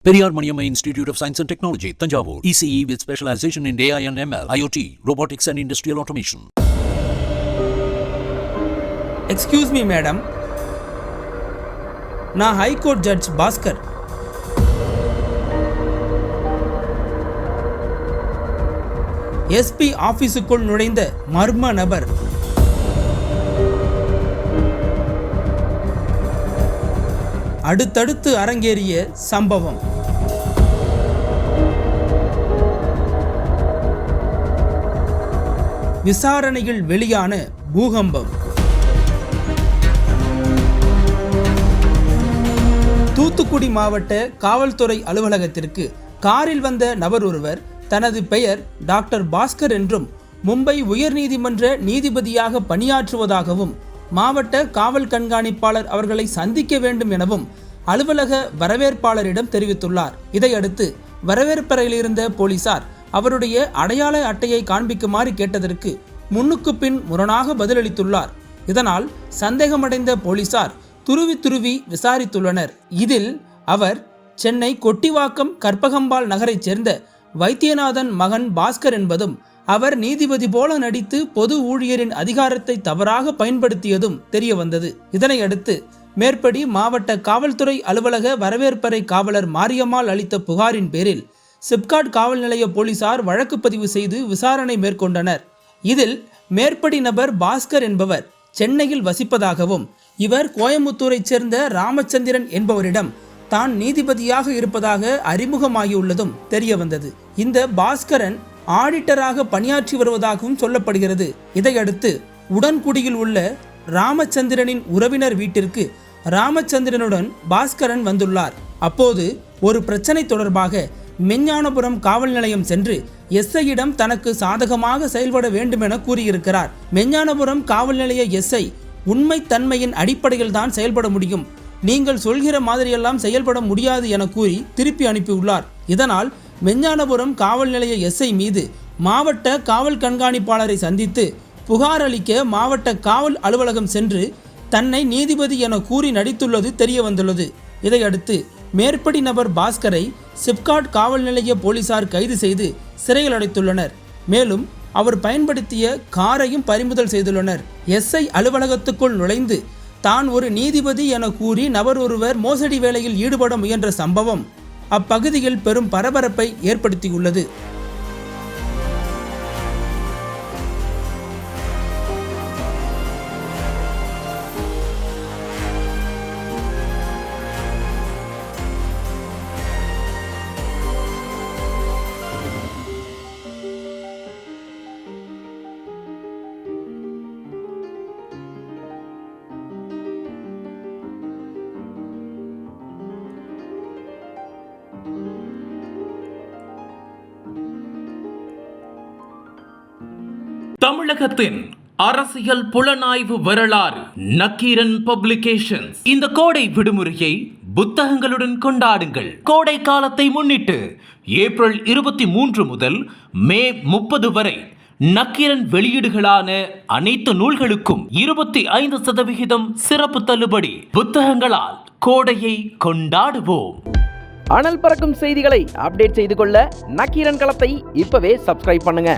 Periyar Maniamma Institute of Science and Technology, Tanjavur, ECE with specialization in AI and ML, IoT, robotics and industrial automation. Excuse me, madam. நான் high court judge Bhaskar. SP ஆபீஸுக்குள் நுழைந்த மர்ம நபர். அடுத்தடுத்து அரங்கேறிய சம்பவம். விசாரணையில் வெளியான பூகம்பம். தூத்துக்குடி மாவட்ட காவல்துறை அலுவலகத்திற்கு காரில் வந்த நபர் ஒருவர் தனது பெயர் டாக்டர் பாஸ்கர் என்றும் மும்பை உயர்நீதிமன்ற நீதிபதியாக பணியாற்றுவதாகவும் மாவட்ட காவல் கண்காணிப்பாளர் அவர்களை சந்திக்க வேண்டும் எனவும் அலுவலக வரவேற்பாளரிடம் தெரிவித்துள்ளார். இதையடுத்து வரவேற்பறையில் இருந்த போலீசார் அவருடைய அடையாள அட்டையை காண்பிக்குமாறு கேட்டதற்கு முன்னுக்கு பின் முரணாக பதிலளித்துள்ளார். இதனால் சந்தேகமடைந்த போலீசார் துருவி விசாரித்துள்ளனர். இதில் அவர் சென்னை கொட்டிவாக்கம் கற்பகம்பாள் நகரைச் சேர்ந்த வைத்தியநாதன் மகன் பாஸ்கர் என்பதும் அவர் நீதிபதி போல நடித்து பொது ஊழியரின் அதிகாரத்தை தவறாக பயன்படுத்தியதும் தெரிய வந்தது. இதனையடுத்து மேற்படி மாவட்ட காவல்துறை அலுவலக வரவேற்பறை காவலர் மாரியம்மாள் அளித்த புகாரின் பேரில் சிப்காட் காவல் நிலைய போலீசார் வழக்கு பதிவு செய்து விசாரணை மேற்கொண்டனர். இதில் மேற்படி நபர் பாஸ்கர் என்பவர் சென்னையில் வசிப்பதாகவும் இவர் கோயம்புத்தூரைச் சேர்ந்த ராமச்சந்திரன் என்பவரிடம் தான் நீதிபதியாக இருப்பதாக அறிமுகமாகியுள்ளதும் தெரிய வந்தது. இந்த பாஸ்கரன் ஆடிட்டராக பணியாற்றி வருவதாகவும் சொல்லப்படுகிறது. இதையடுத்து உடன்குடியில் உள்ள ராமச்சந்திரனின் உறவினர் வீட்டிற்கு ராமச்சந்திரனுடன் பாஸ்கரன் வந்துள்ளார். அப்போது ஒரு பிரச்சனை தொடர்பாக மெஞ்ஞானபுரம் காவல் நிலையம் சென்று எஸ்ஐயிடம் தனக்கு சாதகமாக செயல்பட வேண்டும் என கூறியிருக்கிறார். மெஞ்ஞானபுரம் காவல் நிலைய எஸ்ஐ உண்மைத்தன்மையின் அடிப்படையில் தான் செயல்பட முடியும், நீங்கள் சொல்கிற மாதிரியெல்லாம் செயல்பட முடியாது என கூறி திருப்பி அனுப்பியுள்ளார். இதனால் மெஞ்ஞானபுரம் காவல் நிலைய எஸ்ஐ மீது மாவட்ட காவல் கண்காணிப்பாளரை சந்தித்து புகார் அளிக்க மாவட்ட காவல் அலுவலகம் சென்று தன்னை நீதிபதி என கூறி நடித்துள்ளது தெரிய வந்துள்ளது. இதையடுத்து மேற்படி நபர் பாஸ்கரை சிப்காட் காவல் நிலைய போலீசார் கைது செய்து சிறையில் அடைத்துள்ளனர். மேலும் அவர் பயன்படுத்திய காரையும் பறிமுதல் செய்துள்ளனர். எஸ்ஐ அலுவலகத்துக்குள் நுழைந்து தான் ஒரு நீதிபதி என கூறி நபர் ஒருவர் மோசடி வேலையில் ஈடுபட முயன்ற சம்பவம் அப்பகுதியில் பெரும் பரபரப்பை ஏற்படுத்தியுள்ளது. தமிழகத்தின் அரசியல் புலனாய்வு வரலாறு நக்கீரன் பப்ளிகேஷன்ஸ். இந்த கோடை விடுமுறையை புத்தகங்களுடன் கொண்டாடுங்கள். கோடை காலத்தை முன்னிட்டு ஏப்ரல் 23 முதல் மே 30 வரை நக்கீரன் வெளியீடுகளான அனைத்து நூல்களுக்கும் 25% சிறப்பு தள்ளுபடி. புத்தகங்களால் கோடையை கொண்டாடுவோம். அனல் பறக்கும் செய்திகளை அப்டேட் செய்து கொள்ள நக்கீரன் களத்தை இப்பவே சப்ஸ்கிரைப் பண்ணுங்க.